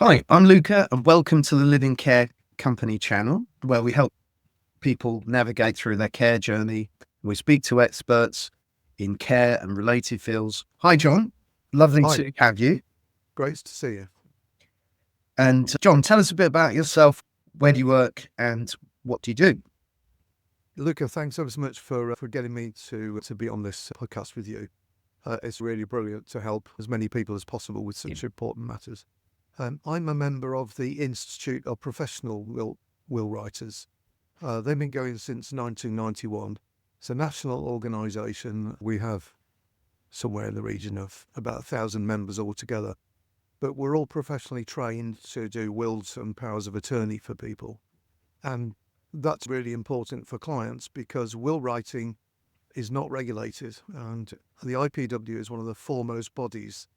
Hi, I'm Luca, and welcome to the Living Care Company channel, where we help people navigate through their care journey. We speak to experts in care and related fields. Hi, John. Lovely Hi, to have you. great to see you. And John, tell us a bit about yourself. Where do you work and what do you do? Luca, thanks ever so much for getting me to be on this podcast with you. It's really brilliant to help as many people as possible with such important matters. I'm a member of the Institute of Professional Will Writers. They've been going since 1991. It's a national organisation. We have somewhere in the region of about 1,000 members altogether. But we're all professionally trained to do wills and powers of attorney for people. And that's really important for clients because will writing is not regulated. And the IPW is one of the foremost bodies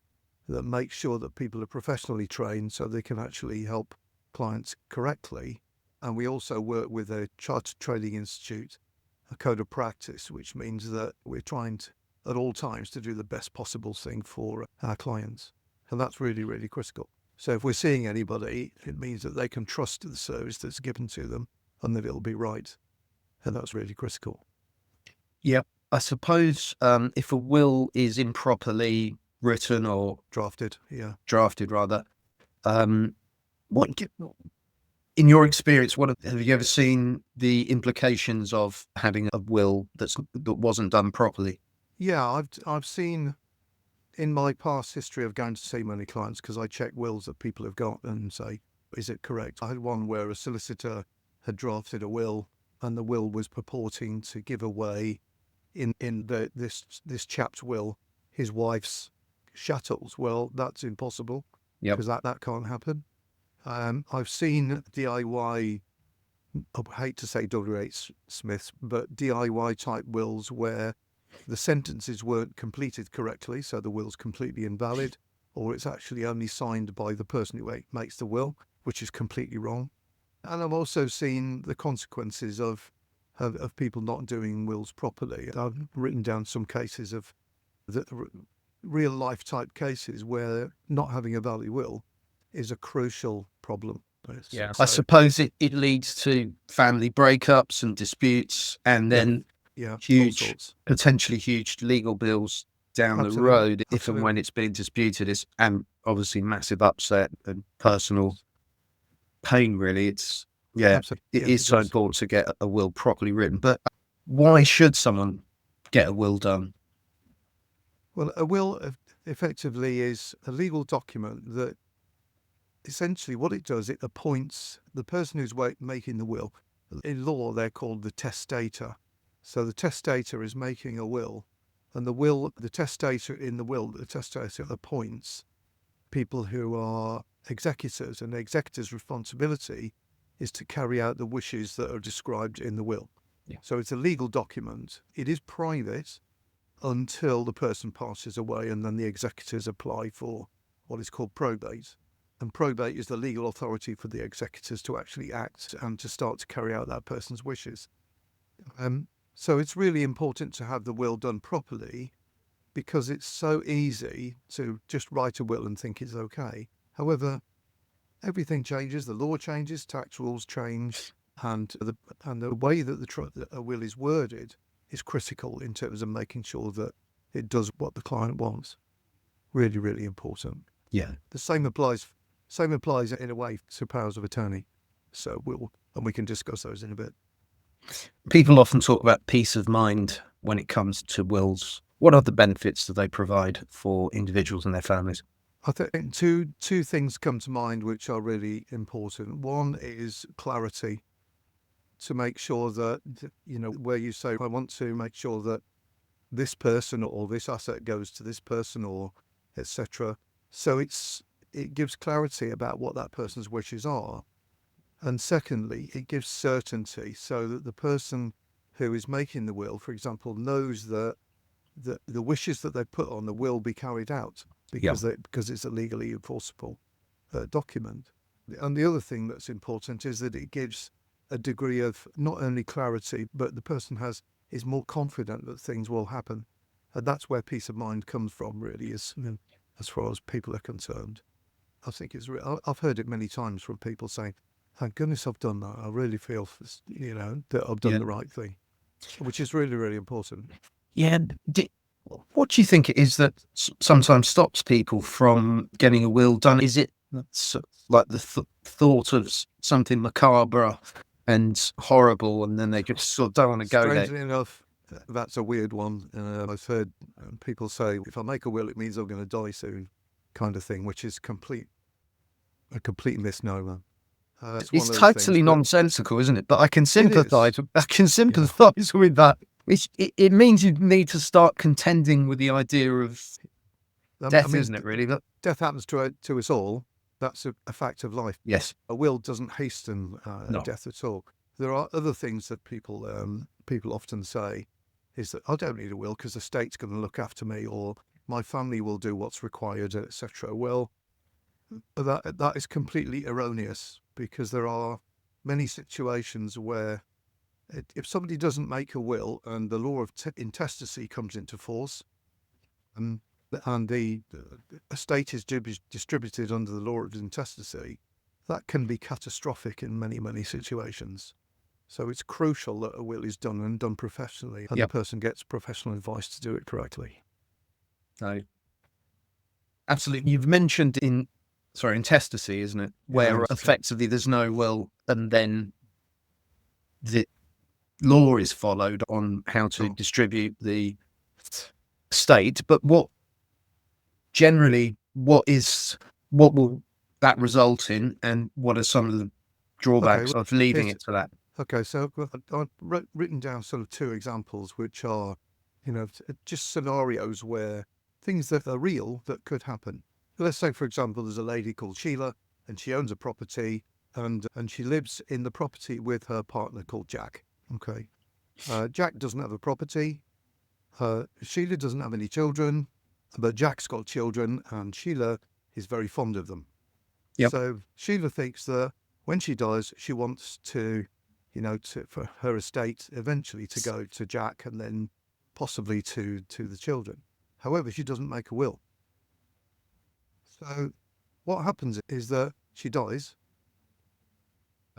that makes sure that people are professionally trained so they can actually help clients correctly. And we also work with a Chartered Trading Institute, a code of practice, which means that we're trying to, at all times to do the best possible thing for our clients. And that's really, really critical. So if we're seeing anybody, it means that they can trust the service that's given to them and that it'll be right. And that's really critical. Yeah, I suppose if a will is improperly written or Drafted, yeah. drafted, rather, what in your experience, what have you ever seen the implications of having a will that wasn't done properly? Yeah, I've seen in my past history of going to see many clients because I check wills that people have got and say, is it correct? I had one where a solicitor had drafted a will and the will was purporting to give away this chap's will his wife's chattels. Well, that's impossible Yep. because that can't happen. I've seen DIY, I hate to say WH Smiths, but DIY type wills where the sentences weren't completed correctly, so the will's completely invalid, or it's actually only signed by the person who makes the will, which is completely wrong. And I've also seen the consequences of people not doing wills properly. I've written down some cases of the real life type cases where not having a valid will is a crucial problem. Yeah. I So suppose it leads to family breakups and disputes, and yeah, then yeah, all huge, sorts. potentially huge legal bills down the Absolutely, road if and absolutely. when it's being disputed. And obviously massive upset and personal pain. Really, yeah, Absolutely, it yes, is it so does. important to get a will properly written. But why should someone get a will done? Well, a will effectively is a legal document that essentially what it does, it appoints the person who's making the will. In law, they're called the testator. So the testator is making a will, and the testator in the will, the testator appoints people who are executors, and the executor's responsibility is to carry out the wishes that are described in the will. Yeah. So it's a legal document. It is private until the person passes away, and then the executors apply for what is called probate. And probate is the legal authority for the executors to actually act and to start to carry out that person's wishes. So it's really important to have the will done properly because it's so easy to just write a will and think it's okay. However, everything changes, the law changes, tax rules change, and the way that a will is worded is critical in terms of making sure that it does what the client wants. Really, really important. Yeah. The same applies in a way to powers of attorney. So we can discuss those in a bit. People often talk about peace of mind when it comes to wills. What other benefits do they provide for individuals and their families? I think two things come to mind which are really important. One is clarity, to make sure that, where you say, I want to make sure that this person or this asset goes to this person or etc. So it gives clarity about what that person's wishes are. And secondly, it gives certainty so that the person who is making the will, for example, knows that the wishes that they put on the will be carried out Yeah. because it's a legally enforceable document. And the other thing that's important is that it gives a degree of not only clarity, but the person is more confident that things will happen. And that's where peace of mind comes from, really, as far as people are concerned. I think I've heard it many times from people saying, "Thank goodness I've done that. I really feel, that I've done Yeah. the right thing," which is really, really important. Yeah. What do you think it is that sometimes stops people from getting a will done? Is it like the thought of something macabre and horrible, and then they just sort of don't want to go there? Strangely enough, that's a weird one. I've heard people say, "If I make a will, it means I'm going to die soon," kind of thing, which is a complete misnomer. It's It's one of those things, totally but nonsensical, isn't it? But I can it is. sympathise. I can sympathise with that. It means you need to start contending with the idea of I death, mean, isn't it? Really? But death happens to us all. That's a fact of life. yes, A will doesn't hasten no, death at all. There are other things that people often say is that I don't need a will because the state's going to look after me, or my family will do what's required, etc. Well, that is completely erroneous, because there are many situations where if somebody doesn't make a will and the law of intestacy comes into force, and the estate is distributed under the law of intestacy, that can be catastrophic in many, many situations. So it's crucial that a will is done and done professionally, and the yep, person gets professional advice to do it correctly. no, absolutely. You've mentioned intestacy, isn't it? Yeah, Where effectively there's no will, and then the law is followed on how to sure. distribute the estate. But what will that result in, and what are some of the Okay, drawbacks well, of leaving here's it to that? okay. So I've written down sort of two examples, which are, just scenarios where things that are real that could happen. Let's say, for example, there's a lady called Sheila, and she owns a property, and she lives in the property with her partner called Jack. Okay, Jack doesn't have a property. Sheila doesn't have any children, but Jack's got children, and Sheila is very fond of them. Yep. So Sheila thinks that when she dies, she wants to, for her estate eventually to go to Jack, and then possibly to the children. However, she doesn't make a will. So what happens is that she dies,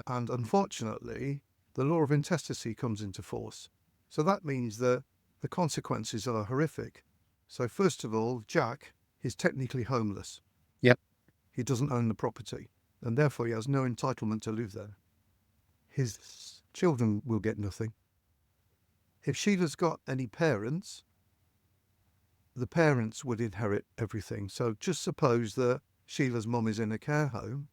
and unfortunately, the law of intestacy comes into force. So that means that the consequences are horrific. So first of all, Jack is technically homeless. Yep. He doesn't own the property, and therefore he has no entitlement to live there. His children will get nothing. If Sheila's got any parents, the parents would inherit everything. So just suppose that Sheila's mum is in a care home,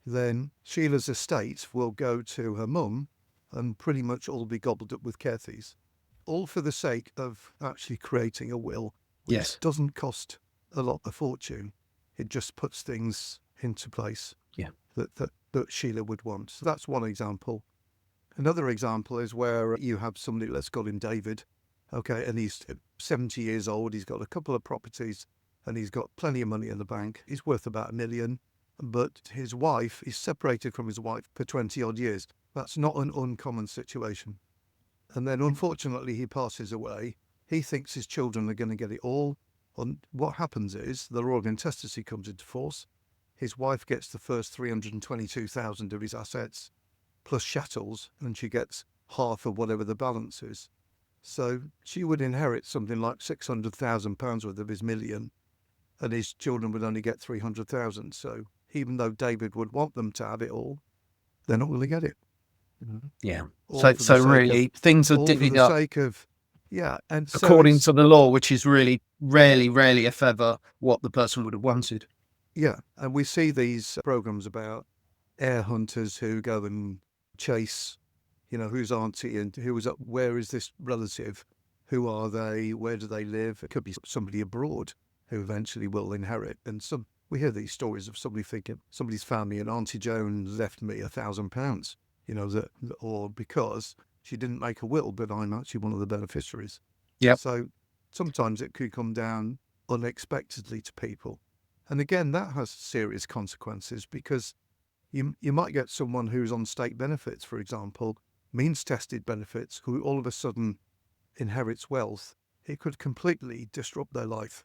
then Sheila's estate will go to her mum and pretty much all be gobbled up with care fees. All for the sake of actually creating a will, which Yes. doesn't cost a lot of fortune. It just puts things into place Yeah. that Sheila would want. So that's one example. Another example is where you have somebody, let's call him David, okay, and he's 70 years old, he's got a couple of properties, and he's got plenty of money in the bank. He's worth about $1 million, but his wife is separated from his wife for 20 odd years. That's not an uncommon situation. And then unfortunately he passes away. He thinks his children are going to get it all. And what happens is the law of intestacy comes into force. His wife gets the first 322,000 of his assets plus chattels, and she gets half of whatever the balance is. So she would inherit something like £600,000 worth of his $1 million, and his children would only get 300,000. So even though David would want them to have it all, they're not going to get it. Yeah. All for the sake Really, things are all for divvied the up sake of, yeah. And so according to the law, which is really rarely, if ever, what the person would have wanted. yeah. And we see these programs about heir hunters who go and chase, who's auntie and where is this relative? Who are they? Where do they live? It could be somebody abroad who eventually will inherit. And we hear these stories of somebody thinking somebody's family and Auntie Joan left me £1,000, or because she didn't make a will, but I'm actually one of the beneficiaries. Yep. So sometimes it could come down unexpectedly to people. And again, that has serious consequences, because you might get someone who's on state benefits, for example, means-tested benefits, who all of a sudden inherits wealth. It could completely disrupt their life.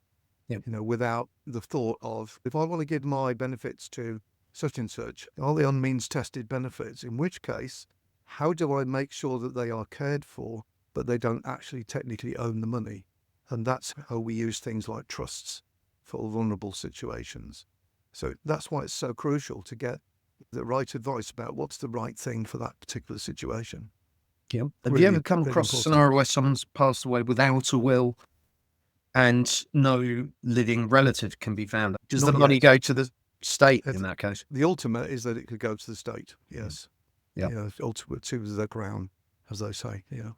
Yep. without the thought of, if I want to give my benefits to such and such, are they on means tested benefits? In which case, how do I make sure that they are cared for, but they don't actually technically own the money? And that's how we use things like trusts for vulnerable situations. So that's why it's so crucial to get the right advice about what's the right thing for that particular situation. Yeah. Have Really, you ever come really across a important. scenario where someone's passed away without a will and no living relative can be found? Does Not the money yet. go to the state It's- in that case? The ultimate is that it could go to the state. Yes. Yeah. Ultimate to the crown, as they say. Yeah.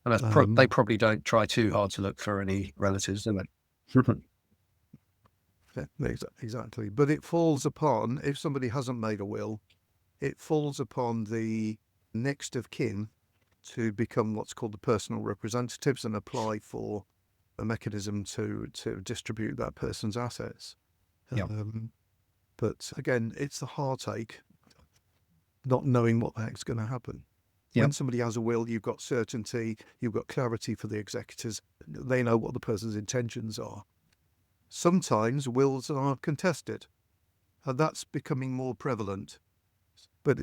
And that's they probably don't try too hard to look for any relatives, do they? Yeah, exactly. But it falls upon, if somebody hasn't made a will, it falls upon the next of kin to become what's called the personal representatives and apply for a mechanism to distribute that person's assets. Yeah. But again, it's the heartache, not knowing what the heck's going to happen. Yep. When somebody has a will, you've got certainty, you've got clarity for the executors. They know what the person's intentions are. Sometimes wills are contested, and that's becoming more prevalent. But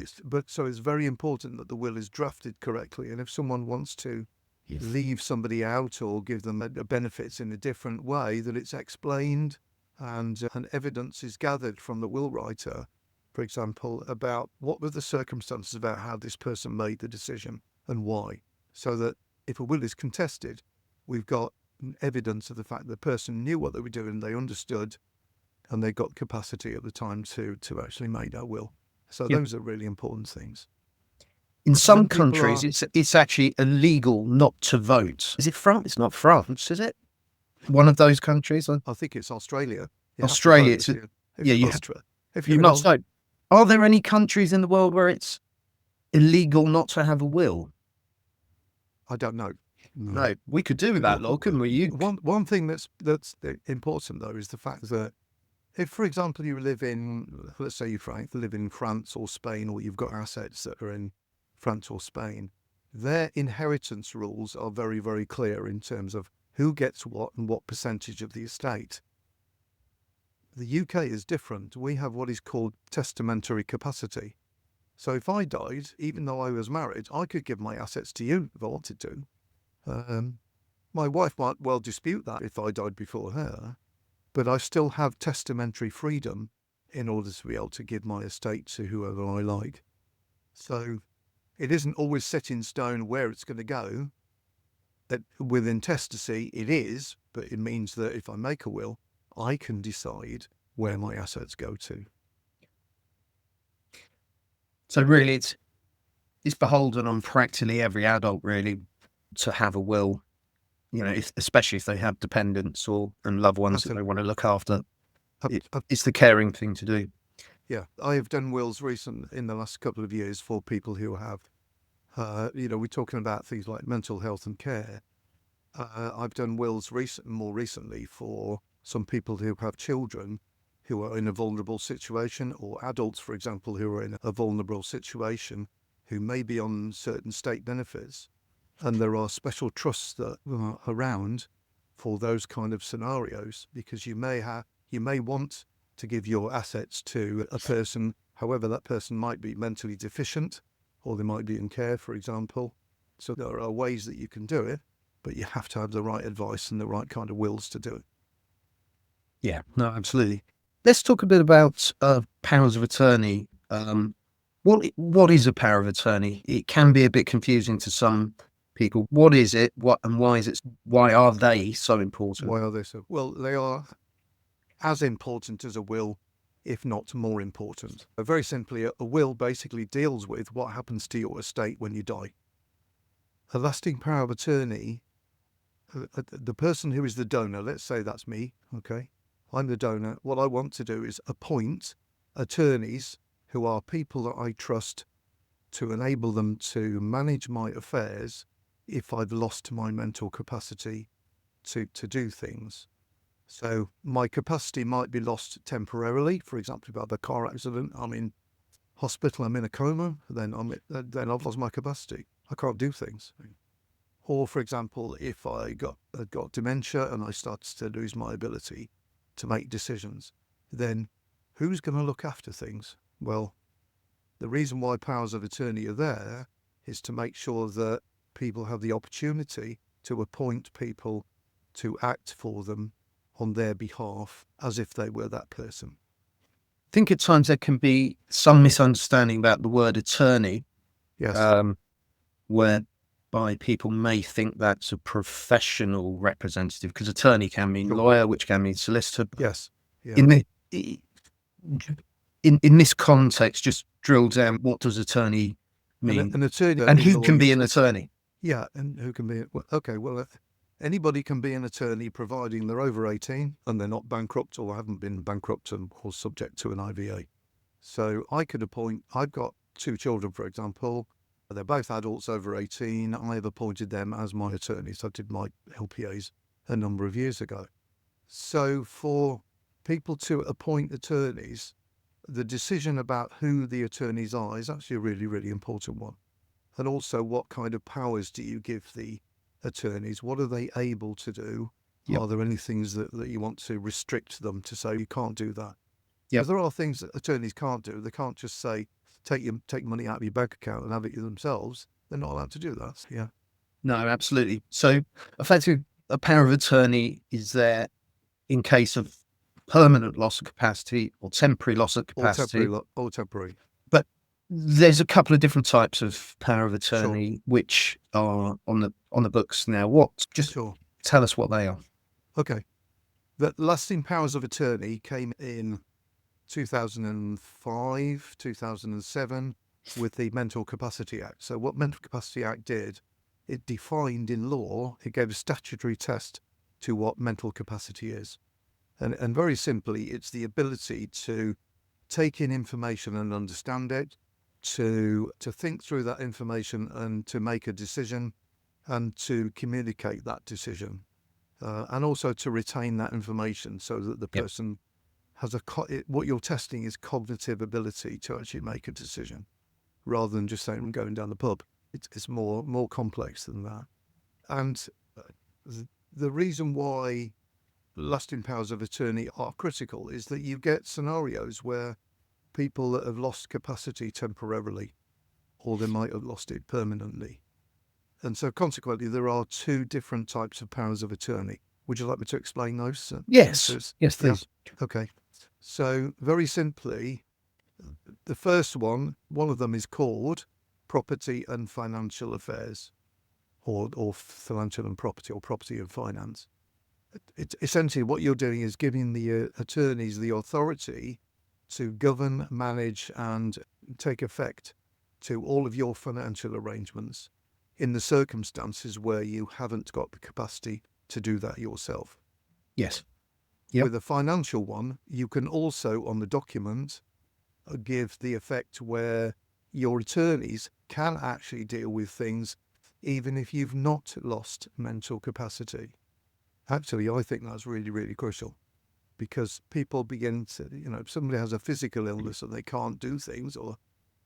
so it's very important that the will is drafted correctly. And if someone wants to leave somebody out or give them benefits in a different way, that it's explained and evidence is gathered from the will writer, for example, about what were the circumstances about how this person made the decision and why. So that if a will is contested, we've got evidence of the fact the person knew what they were doing, they understood, and they got capacity at the time to actually make that will. So those are really important things. In some countries, it's actually illegal not to vote. Is it France? It's not France, is it? One of those countries? I think it's Australia. Australia. You must vote. Are there any countries in the world where it's illegal not to have a will? I don't know. No, we could do that, law, couldn't we? One thing that's important though is the fact that if, for example, you live in, let's say you, Frank, live in France or Spain, or you've got assets that are in France or Spain, their inheritance rules are very, very clear in terms of who gets what and what percentage of the estate. The UK is different. We have what is called testamentary capacity. So if I died, even though I was married, I could give my assets to you if I wanted to. My wife might well dispute that if I died before her, but I still have testamentary freedom in order to be able to give my estate to whoever I like. So it isn't always set in stone where it's going to go. That with intestacy, it is, but it means that if I make a will, I can decide where my assets go to. So really, it's beholden on practically every adult, really, to have a will. Especially if they have dependents and loved ones that they want to look after. It's the caring thing to do. Yeah, I have done wills in the last couple of years for people who have, we're talking about things like mental health and care. I've done wills more recently for some people who have children who are in a vulnerable situation, or adults, for example, who are in a vulnerable situation, who may be on certain state benefits. And there are special trusts that are around for those kind of scenarios, because you may want to give your assets to a person, however that person might be mentally deficient, or they might be in care, for example. So there are ways that you can do it, but you have to have the right advice and the right kind of wills to do it. Yeah, no, absolutely. Let's talk a bit about powers of attorney. What is a power of attorney? It can be a bit confusing to some people. What is it? Why are they so important? Why are they so? Well, they are as important as a will, if not more important. Very simply, a will basically deals with what happens to your estate when you die. A lasting power of attorney, the person who is the donor, let's say that's me, okay? I'm the donor. What I want to do is appoint attorneys who are people that I trust to enable them to manage my affairs if I've lost my mental capacity to do things. So my capacity might be lost temporarily. For example, if I have a car accident, I'm in hospital, I'm in a coma, then I've lost my capacity. I can't do things. Or, for example, if I got dementia and I started to lose my ability to make decisions, then who's going to look after things? Well, the reason why powers of attorney are there is to make sure that people have the opportunity to appoint people to act for them on their behalf as if they were that person. I think at times there can be some misunderstanding about the word attorney, Yes. whereby people may think that's a professional representative, because attorney can mean Sure. lawyer, which can mean solicitor. Yes. Yeah. In this context, just drill down, what does attorney mean? An attorney And in who law can be is- an attorney? Yeah, and who can be? Well, anybody can be an attorney providing they're over 18 and they're not bankrupt or haven't been bankrupt or subject to an IVA. So I could appoint. I've got 2 children, for example. They're both adults over 18. I have appointed them as my attorneys. I did my LPAs a number of years ago. So for people to appoint attorneys, the decision about who the attorneys are is actually a really, really important one. And also, what kind of powers do you give the attorneys? What are they able to do? Yep. Are there any things that you want to restrict them to say you can't do that? Yep. Because there are things that attorneys can't do. They can't just say, take money out of your bank account and have it themselves. They're not allowed to do that. Yeah. No, absolutely. So effectively, a power of attorney is there in case of permanent loss of capacity or temporary loss of capacity. Or temporary. But there's a couple of different types of power of attorney which are on the books now. Just tell us what they are. Okay. The lasting powers of attorney came in 2005, 2007 with the Mental Capacity Act. So what Mental Capacity Act did, it defined in law, it gave a statutory test to what mental capacity is. And very simply, it's the ability to take in information and understand it, to think through that information and to make a decision and to communicate that decision. And also to retain that information so that the person has what you're testing is cognitive ability to actually make a decision, rather than just saying I'm going down the pub. It's more complex than that. And the reason why lasting powers of attorney are critical is that you get scenarios where people that have lost capacity temporarily, or they might have lost it permanently. And so consequently, there are 2 different types of powers of attorney. Would you like me to explain those? Yes. Yes, please. Yeah. Okay. So very simply, the first one of them is called property and financial affairs, or financial and property, or property and finance. It's essentially what you're doing is giving the attorneys the authority to govern, manage, and take effect to all of your financial arrangements in the circumstances where you haven't got the capacity to do that yourself. Yes. Yep. With a financial one, you can also, on the document, give the effect where your attorneys can actually deal with things even if you've not lost mental capacity. Actually, I think that's really, really crucial, because people begin to, if somebody has a physical illness and they can't do things, or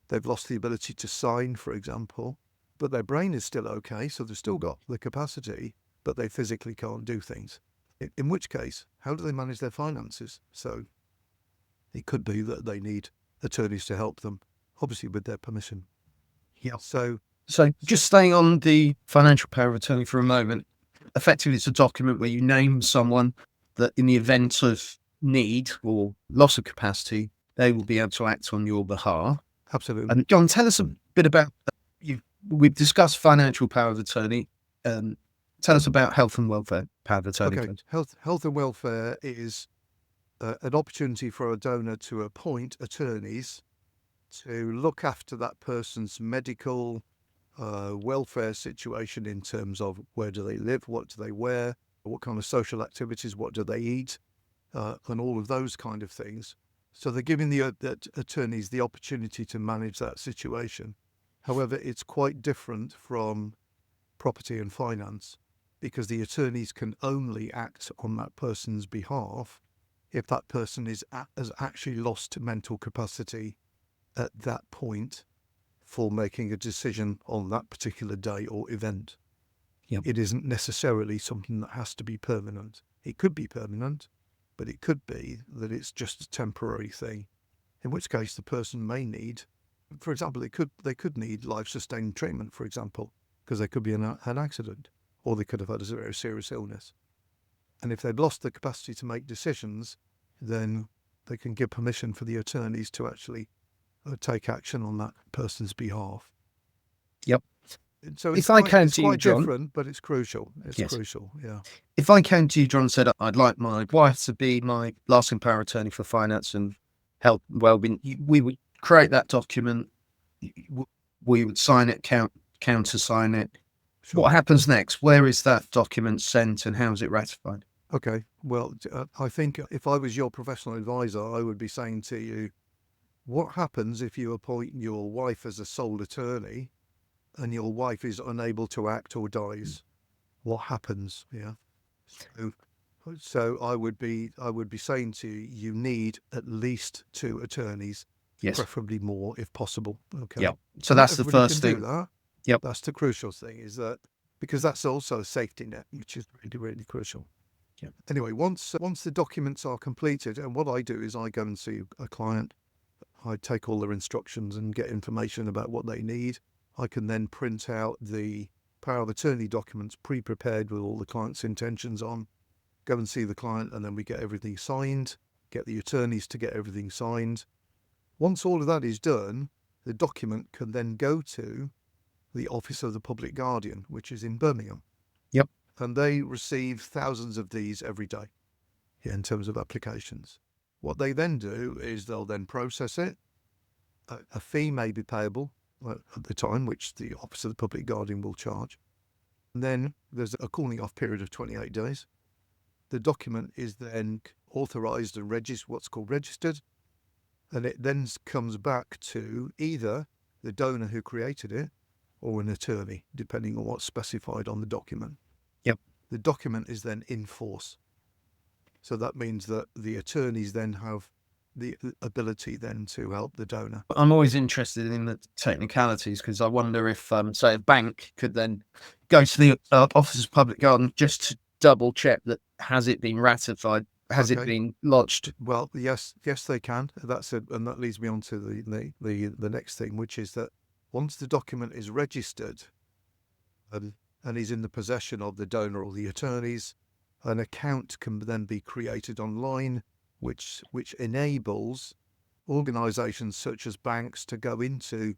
they've lost the ability to sign, for example, but their brain is still okay, so they've still got the capacity, but they physically can't do things. In which case, how do they manage their finances? So it could be that they need attorneys to help them, obviously with their permission. Yeah. So just staying on the financial power of attorney for a moment, effectively it's a document where you name someone that in the event of need or loss of capacity, they will be able to act on your behalf. Absolutely. And John, tell us a bit about, we've discussed financial power of attorney. Tell us about health and welfare power of attorney. Okay. Health and welfare is an opportunity for a donor to appoint attorneys to look after that person's medical welfare situation, in terms of where do they live, what do they wear, what kind of social activities, what do they eat, and all of those kind of things. So they're giving the attorneys the opportunity to manage that situation. However, it's quite different from property and finance, because the attorneys can only act on that person's behalf if that person has actually lost mental capacity at that point for making a decision on that particular day or event. Yep. It isn't necessarily something that has to be permanent. It could be permanent, but it could be that it's just a temporary thing, in which case the person may need, for example, they could need life-sustaining treatment, for example, because they could be in an accident, or they could have had a very serious illness. And if they've lost the capacity to make decisions, then they can give permission for the attorneys to actually take action on that person's behalf. Yep. So If I came it's to you, quite John, different, but it's crucial. It's Yes. crucial, yeah. if I came to you, John, and said I'd like my wife to be my lasting power of attorney for finance and health and well-being, we would create that document. We would sign it, countersign it. Sure. What happens next? Where is that document sent, and how is it ratified? Okay. Well, I think if I was your professional advisor, I would be saying to you, what happens if you appoint your wife as a sole attorney and your wife is unable to act or dies? What happens? Yeah. So I would be saying to you, you need at least 2 attorneys, Yes. preferably more if possible. Okay. Yep. So that's the Everybody first can thing. do that. Yep. That's the crucial thing, is that because that's also a safety net, which is really, really crucial. Yep. Anyway, once the documents are completed, and what I do is I go and see a client, I take all their instructions and get information about what they need. I can then print out the power of attorney documents pre-prepared with all the client's intentions on, go and see the client, and then we get everything signed, get the attorneys to get everything signed. Once all of that is done, the document can then go to the Office of the Public Guardian, which is in Birmingham. Yep. And they receive thousands of these every day in terms of applications. What they then do is they'll then process it. A fee may be payable at the time, which the Office of the Public Guardian will charge. And then there's a cooling off period of 28 days. The document is then authorised and what's called registered. And it then comes back to either the donor who created it or an attorney, depending on what's specified on the document. Yep. The document is then in force. So that means that the attorneys then have the ability then to help the donor. I'm always interested in the technicalities, because I wonder if, say, a bank could then go to the Office of Public Guardian just to double check that has it been ratified, has it been lodged? Well, yes, they can. That's it, and that leads me on to the next thing, which is that once the document is registered and is in the possession of the donor or the attorneys, an account can then be created online, which enables organisations such as banks to go into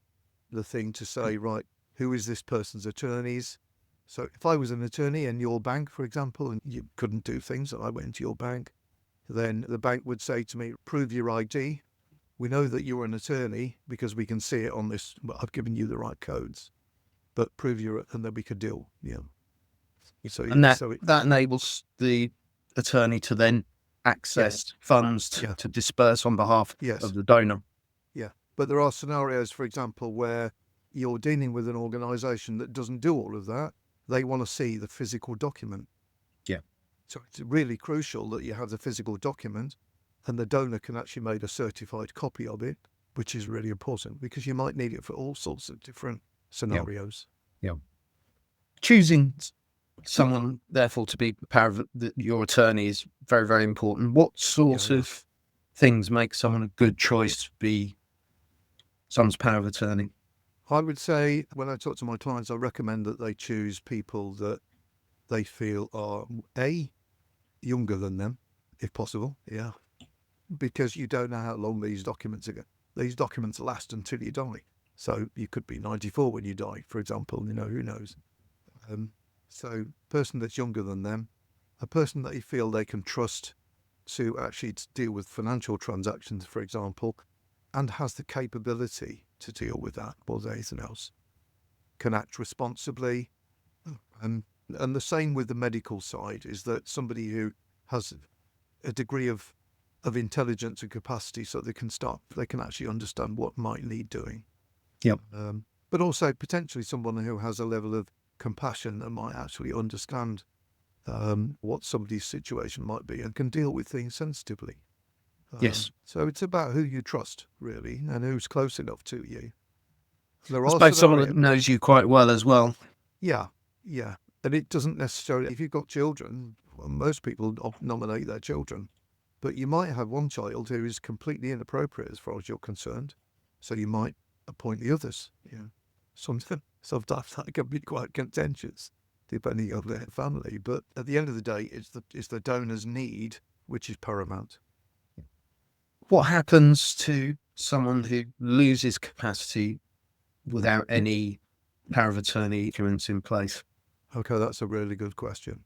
the thing to say, right, who is this person's attorneys? So if I was an attorney in your bank, for example, and you couldn't do things, and I went into your bank, then the bank would say to me, prove your ID. We know that you're an attorney because we can see it on this. Well, I've given you the right codes, but prove and then we could deal. Yeah. So that enables the attorney to then access funds to disperse on behalf of the donor. Yeah. But there are scenarios, for example, where you're dealing with an organisation that doesn't do all of that. They want to see the physical document. Yeah. So it's really crucial that you have the physical document, and the donor can actually make a certified copy of it, which is really important because you might need it for all sorts of different scenarios. Yeah. Choosing someone, therefore, to be power of your attorney is very, very important. What sort of things make someone a good choice to be someone's power of attorney? I would say when I talk to my clients, I recommend that they choose people that they feel are younger than them, if possible. Yeah. Because you don't know how long these documents are. These documents last until you die. So you could be 94 when you die, for example. Who knows? So person that's younger than them, a person that you feel they can trust to actually deal with financial transactions, for example, and has the capability to deal with that more than anything else, can act responsibly. And the same with the medical side, is that somebody who has a degree of intelligence and capacity so they can actually understand what might need doing. Yep. But also potentially someone who has a level of compassion and might actually understand what somebody's situation might be and can deal with things sensitively. Yes. So it's about who you trust, really, and who's close enough to you. I suppose someone that knows you quite well as well. Yeah. And it doesn't necessarily, if you've got children, well, most people nominate their children, but you might have one child who is completely inappropriate as far as you're concerned. So you might appoint the others. Yeah. Sometimes that can be quite contentious depending on their family. But at the end of the day, it's the donor's need which is paramount. What happens to someone who loses capacity without any power of attorney documents in place? Okay, that's a really good question,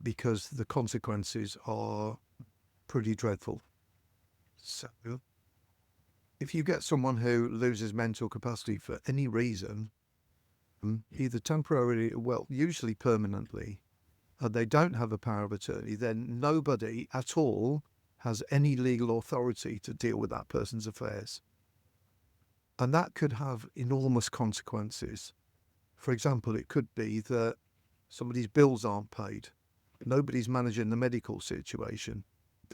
because the consequences are pretty dreadful. So if you get someone who loses mental capacity for any reason, either temporarily, well, usually permanently, and they don't have a power of attorney, then nobody at all has any legal authority to deal with that person's affairs. And that could have enormous consequences. For example, it could be that somebody's bills aren't paid. Nobody's managing the medical situation.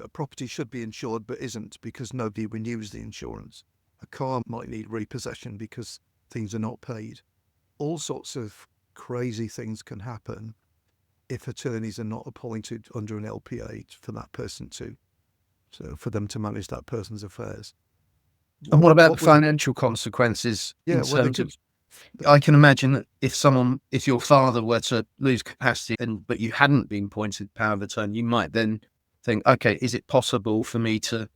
A property should be insured but isn't because nobody renews the insurance. A car might need repossession because things are not paid. All sorts of crazy things can happen if attorneys are not appointed under an LPA for that person for them to manage that person's affairs. And what about the financial consequences in well, terms of, I can imagine that if your father were to lose capacity but you hadn't been appointed power of attorney, you might then think, okay, is it possible for me to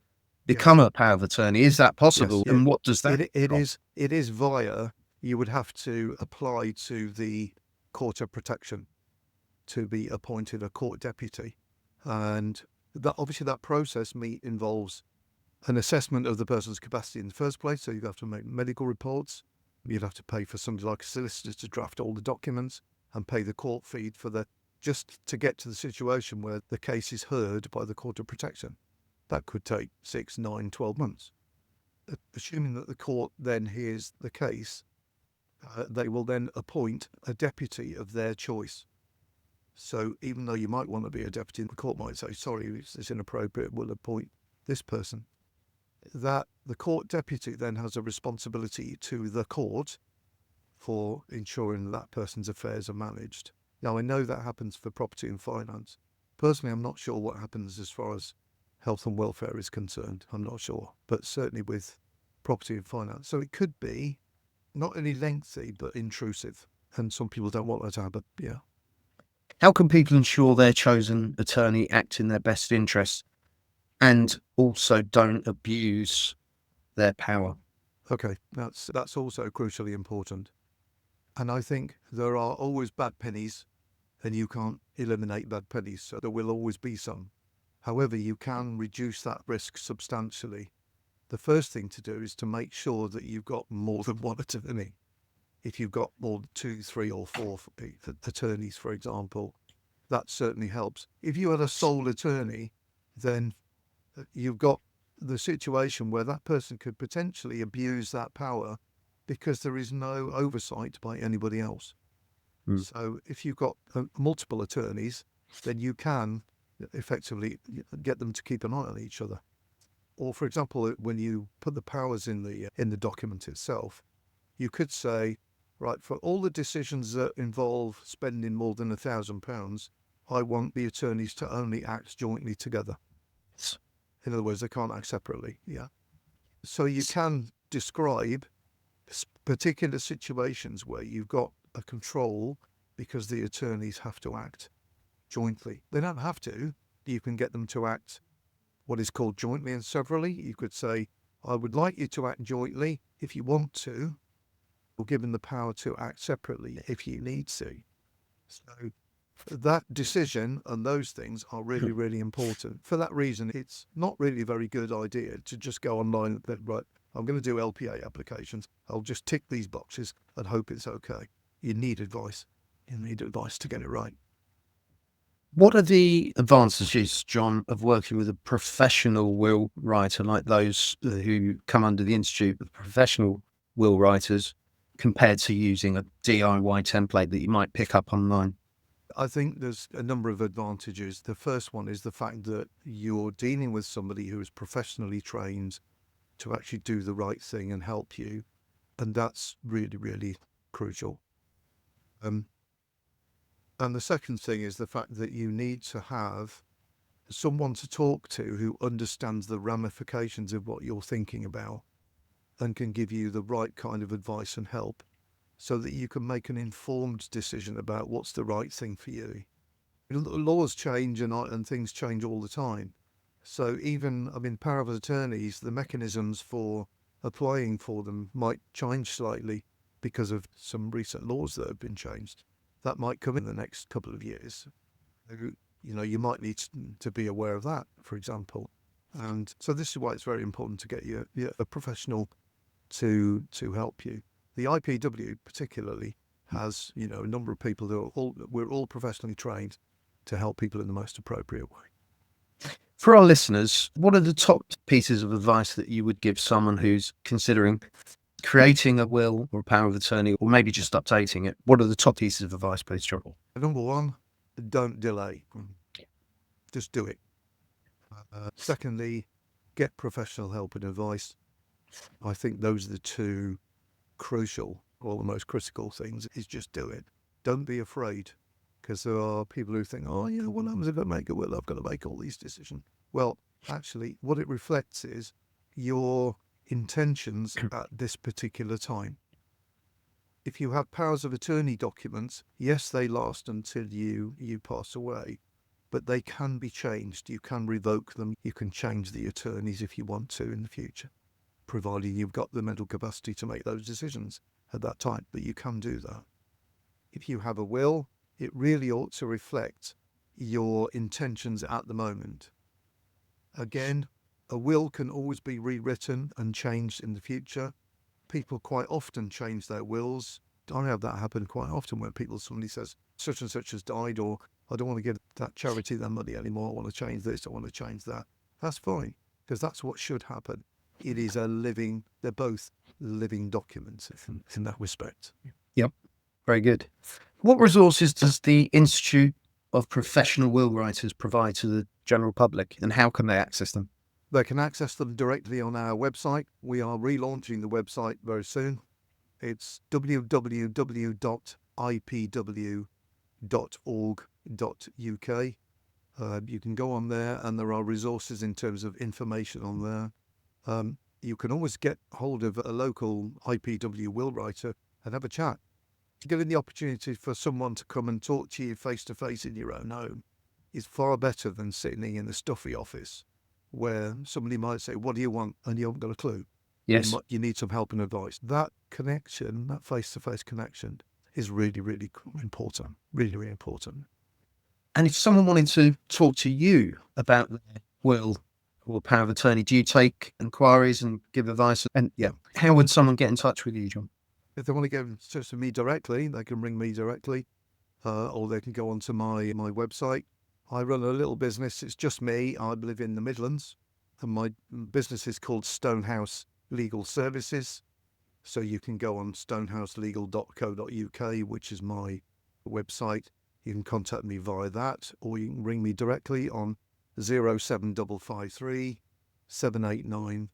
become a power of attorney? Is that possible? Yes, and what does that it is via, you would have to apply to the Court of Protection to be appointed a court deputy. And that obviously that process involves an assessment of the person's capacity in the first place. So you'd have to make medical reports. You'd have to pay for somebody like a solicitor to draft all the documents and pay the court fee just to get to the situation where the case is heard by the Court of Protection. That could take 6, 9, 12 months. Assuming that the court then hears the case, they will then appoint a deputy of their choice. So even though you might want to be a deputy, the court might say, sorry, it's inappropriate, we'll appoint this person. That the court deputy then has a responsibility to the court for ensuring that person's affairs are managed. Now, I know that happens for property and finance. Personally, I'm not sure what happens as far as health and welfare is concerned. I'm not sure, but certainly with property and finance. So it could be not only lengthy, but intrusive. And some people don't want that to happen. Yeah. How can people ensure their chosen attorney acts in their best interests and also don't abuse their power? Okay, that's also crucially important. And I think there are always bad pennies, and you can't eliminate bad pennies, so there will always be some. However, you can reduce that risk substantially. The first thing to do is to make sure that you've got more than one attorney. If you've got more than 2, 3 or 4 attorneys, for example, that certainly helps. If you had a sole attorney, then you've got the situation where that person could potentially abuse that power because there is no oversight by anybody else. So if you've got multiple attorneys, then you can effectively get them to keep an eye on each other. Or, for example, when you put the powers in the document itself, you could say, right, for all the decisions that involve spending more than £1,000, I want the attorneys to only act jointly together. In other words, they can't act separately. Yeah. So you can describe particular situations where you've got a control because the attorneys have to act jointly. They don't have to. You can get them to act what is called jointly and severally. You could say, I would like you to act jointly if you want to, or given the power to act separately if you need to. So that decision and those things are really, really important. For that reason, it's not really a very good idea to just go online and think, right, I'm going to do LPA applications. I'll just tick these boxes and hope it's okay. You need advice. You need advice to get it right. What are the advantages, John, of working with a professional will writer like those who come under the Institute of Professional Will Writers compared to using a DIY template that you might pick up online? I think there's a number of advantages. The first one is the fact that you're dealing with somebody who is professionally trained to actually do the right thing and help you. And that's really, really crucial. And the second thing is the fact that you need to have someone to talk to who understands the ramifications of what you're thinking about and can give you the right kind of advice and help so that you can make an informed decision about what's the right thing for you. Laws change and things change all the time. So even, power of attorneys, the mechanisms for applying for them might change slightly because of some recent laws that have been changed. That might come in the next couple of years. You might need to be aware of that, for example. And so this is why it's very important to get a professional to help you. The IPW particularly has, a number of people we're all professionally trained to help people in the most appropriate way. For our listeners, what are the top pieces of advice that you would give someone who's considering creating a will or a power of attorney, or maybe just updating it? What are the top pieces of advice, please, John? Number one, don't delay. Just do it. Secondly, get professional help and advice. I think those are the two crucial, or the most critical things, is just do it. Don't be afraid, because there are people who think, what happens if I make a will? I've got to make all these decisions. Well, actually, what it reflects is your intentions at this particular time. If you have powers of attorney documents, yes, they last until you pass away, but they can be changed. You can revoke them. You can change the attorneys if you want to in the future, providing you've got the mental capacity to make those decisions at that time. But you can do that. If you have a will, it really ought to reflect your intentions at the moment. Again, a will can always be rewritten and changed in the future. People quite often change their wills. I have that happen quite often when somebody says, such and such has died, or I don't want to give that charity their money anymore. I want to change this. I want to change that. That's fine, because that's what should happen. It is they're both living documents in that respect. Yep. Very good. What resources does the Institute of Professional Will Writers provide to the general public, and how can they access them? They can access them directly on our website. We are relaunching the website very soon. It's www.ipw.org.uk. You can go on there, and there are resources in terms of information on there. You can always get hold of a local IPW will writer and have a chat. Giving the opportunity for someone to come and talk to you face to face in your own home is far better than sitting in the stuffy office where somebody might say, "What do you want?" and you haven't got a clue. Yes. You need some help and advice. That connection, that face-to-face connection, is really, really important. Really, really important. And if someone wanted to talk to you about their will or power of attorney, do you take inquiries and give advice? And how would someone get in touch with you, John? If they want to get in touch with me directly, they can ring me directly, or they can go onto my website. I run a little business. It's just me. I live in the Midlands, and my business is called Stonehouse Legal Services. So you can go on stonehouselegal.co.uk, which is my website. You can contact me via that, or you can ring me directly on 07553 789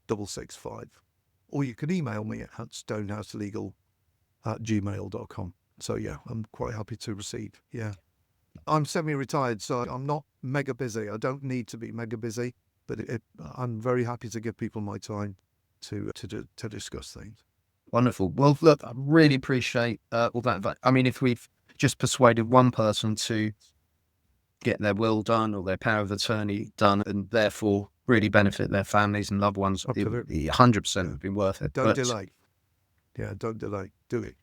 665. Or you can email me at stonehouselegal@gmail.com. So I'm quite happy to receive. I'm semi-retired, so I'm not mega busy. I don't need to be mega busy, but I'm very happy to give people my time to discuss things. Wonderful. Well, look, I really appreciate all that advice. I mean, if we've just persuaded one person to get their will done or their power of attorney done, and therefore really benefit their families and loved ones, Absolutely. 100% have been worth it. Don't delay. Don't delay. Do it.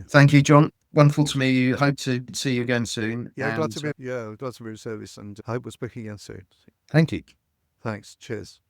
Thank you, John. Wonderful to meet you. Hope to see you again soon. Glad to be of service, and I hope we'll speak again soon. Thank you. Thanks. Cheers.